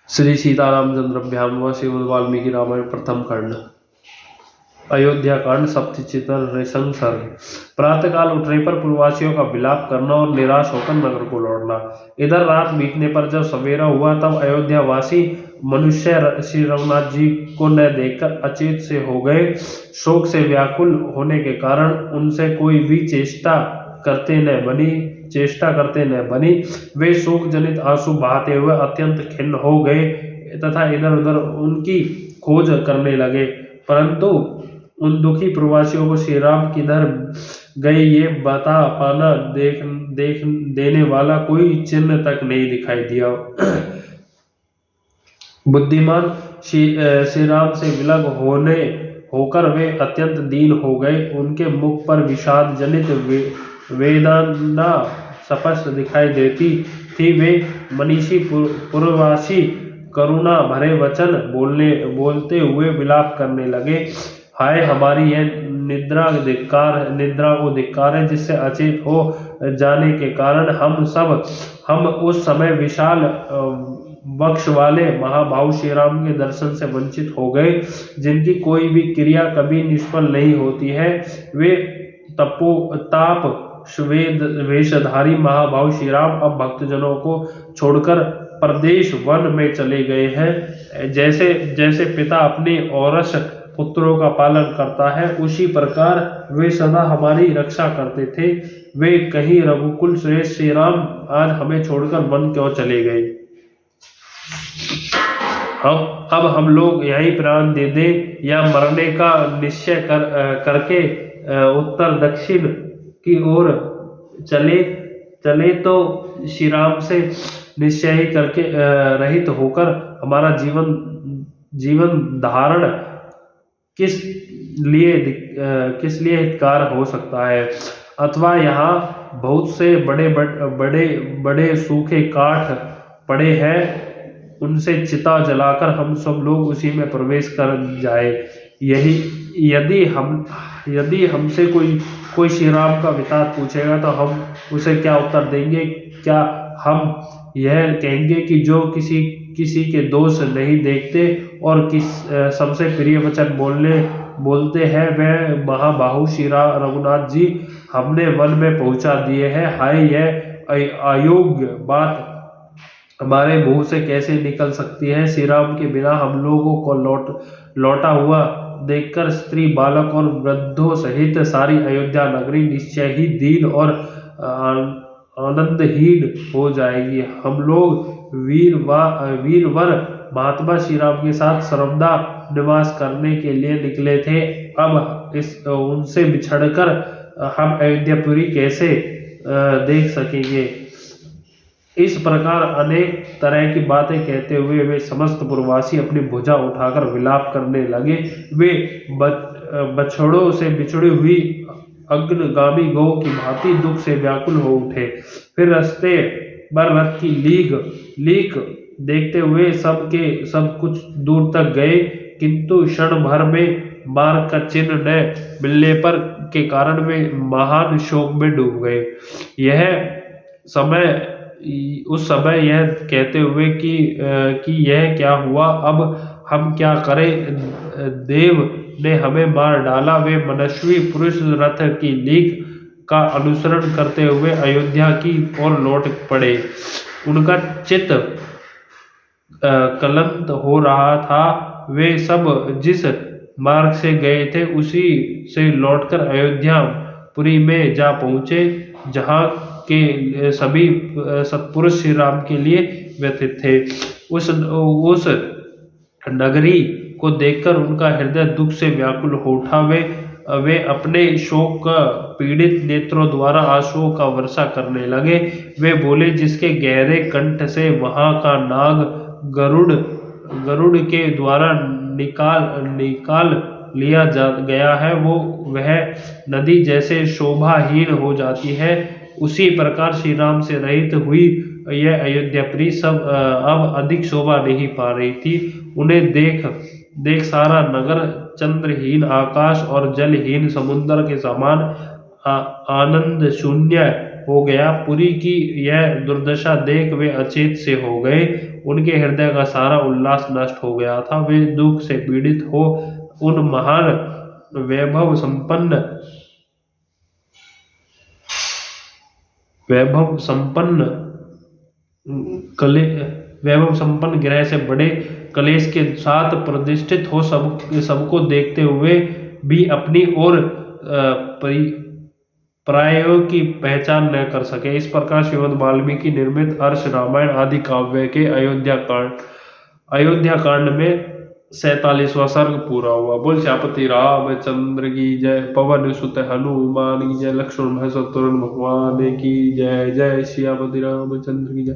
श्री सीतारामचंद्राभ्याम व श्रीमद् वाल्मीकि रामायण प्रथम खंड। अयोध्या कांड सप्तचित्र नृशंस सर्ग। प्रातःकाल उठने पर पूर्ववासियों का विलाप करना और निराश होकर नगर को लौटना। इधर रात बीतने पर जब सवेरा हुआ तब अयोध्यावासी मनुष्य श्री रघुनाथ जी को न देखकर अचेत से हो गए। शोक से व्याकुल होने के कारण उनसे कोई भी चेष्टा करते न बनी। वे शोक जनित आंसू बहाते हुए अत्यंत खिन्न हो गए तथा इधर उधर उनकी खोज करने लगे, परंतु उन दुखी प्रवासियों को श्री राम किधर गए ये बता पाना देने वाला कोई चिन्ह तक नहीं दिखाई दिया। बुद्धिमान श्री राम से विलग होकर वे अत्यंत दीन हो गए। उनके मुख पर विषाद जनित वेदना स्पष्ट दिखाई देती थी। वे मनीषी पूर्ववासी करुणा भरे वचन बोलते हुए विलाप करने लगे। हाय, हमारी यह निद्रा को धिक्कार है, जिससे अचेत हो जाने के कारण हम उस समय विशाल वक्ष वाले महाभाव श्री राम के दर्शन से वंचित हो गए, जिनकी कोई भी क्रिया कभी निष्फल नहीं होती है। वे ताप श्वेत वेशधारी महाभाव श्री राम अब भक्तजनों को छोड़कर प्रदेश वन में चले गए हैं। जैसे पिता अपने औरस पुत्रों का पालन करता है, उसी प्रकार वे सदा हमारी रक्षा करते थे। वे कहीं रघुकुल श्रेष्ठ श्री राम आज हमें छोड़कर वन क्यों चले गए? अब हम लोग यहीं प्राण दे दें या मरने का निश्चय करके उत्तर दक्षिण की ओर चले तो श्री राम से निश्चय ही करके रहित होकर हमारा जीवन धारण किस लिए हितकार हो सकता है? अथवा यहाँ बहुत से बड़े सूखे काठ पड़े हैं, उनसे चिता जलाकर हम सब लोग उसी में प्रवेश कर जाए। यदि हमसे कोई श्री राम का वृतांत पूछेगा तो हम उसे क्या उत्तर देंगे? क्या हम यह कहेंगे कि जो किसी के दोष नहीं देखते और सबसे प्रिय वचन बोलते हैं, वह महाबाहु श्री रघुनाथ जी हमने वन में पहुंचा दिए हैं। हाय, यह अयोग्य बात हमारे मुंह से कैसे निकल सकती है? श्री राम के बिना हम लोगों को लौटा हुआ देखकर स्त्री, बालक और वृद्धों सहित सारी अयोध्या नगरी निश्चय ही दीन और आनंदहीन हो जाएगी। हम लोग वीरवर महात्मा श्री राम के साथ सर्वदा निवास करने के लिए निकले थे। अब उनसे बिछड़कर हम अयोध्यापुरी कैसे देख सकेंगे? इस प्रकार अनेक तरह की बातें कहते हुए वे समस्त पूर्ववासी अपनी भुजा उठाकर विलाप करने लगे। वे बछड़ों से बिछड़ी हुई अग्निगामी गौ की भांति दुख से व्याकुल हो उठे। फिर रास्ते पर रथ की लीक देखते हुए सब कुछ दूर तक गए, किंतु क्षण भर में मार्ग का चिन्ह न मिलने पर के कारण वे महान शोक में डूब गए। उस समय यह कहते हुए कि यह क्या हुआ, अब हम क्या करें? देव ने हमें मार डाला। वे मनस्वी पुरुष रथ की लीक का अनुसरण करते हुए अयोध्या की ओर लौट पड़े। उनका चित्त कलंत हो रहा था। वे सब जिस मार्ग से गए थे उसी से लौटकर अयोध्यापुरी में जा पहुंचे, जहां के सभी सत्पुरुष श्री राम के लिए व्यथित थे। उस नगरी को देखकर उनका हृदय दुख से व्याकुल हो उठा। वे अपने शोक का पीड़ित नेत्रों द्वारा आंसुओं का वर्षा करने लगे। वे बोले, जिसके गहरे कंठ से वहां का नाग गरुड़ के द्वारा निकाल लिया गया है, वह नदी जैसे शोभाहीन हो जाती है, उसी प्रकार श्री राम से रहित हुई यह अयोध्यापुरी सब अब अधिक शोभा नहीं पा रही थी। उन्हें देख सारा नगर चंद्रहीन आकाश और जलहीन समुद्र के समान आनंद शून्य हो गया। पुरी की यह दुर्दशा देख वे अचेत से हो गए। उनके हृदय का सारा उल्लास नष्ट हो गया था। वे दुख से पीड़ित हो उन महान वैभव संपन्न वैभव संपन्न कले वैभव संपन्न ग्रह से बड़े कलेश के साथ प्रतिष्ठित हो सबको देखते हुए भी अपनी और परायों की पहचान न कर सके। इस प्रकार श्रीमद् वाल्मीकि निर्मित अर्ष रामायण आदि काव्य के अयोध्या कांड में 47वां सर्ग पूरा हुआ। बोल श्यापति रामचंद्र की जय। पवन सुत हनुमान की जय। लक्ष्मण भरत शत्रुघ्न भगवान की जय। जय श्यापति रामचंद्र की जय।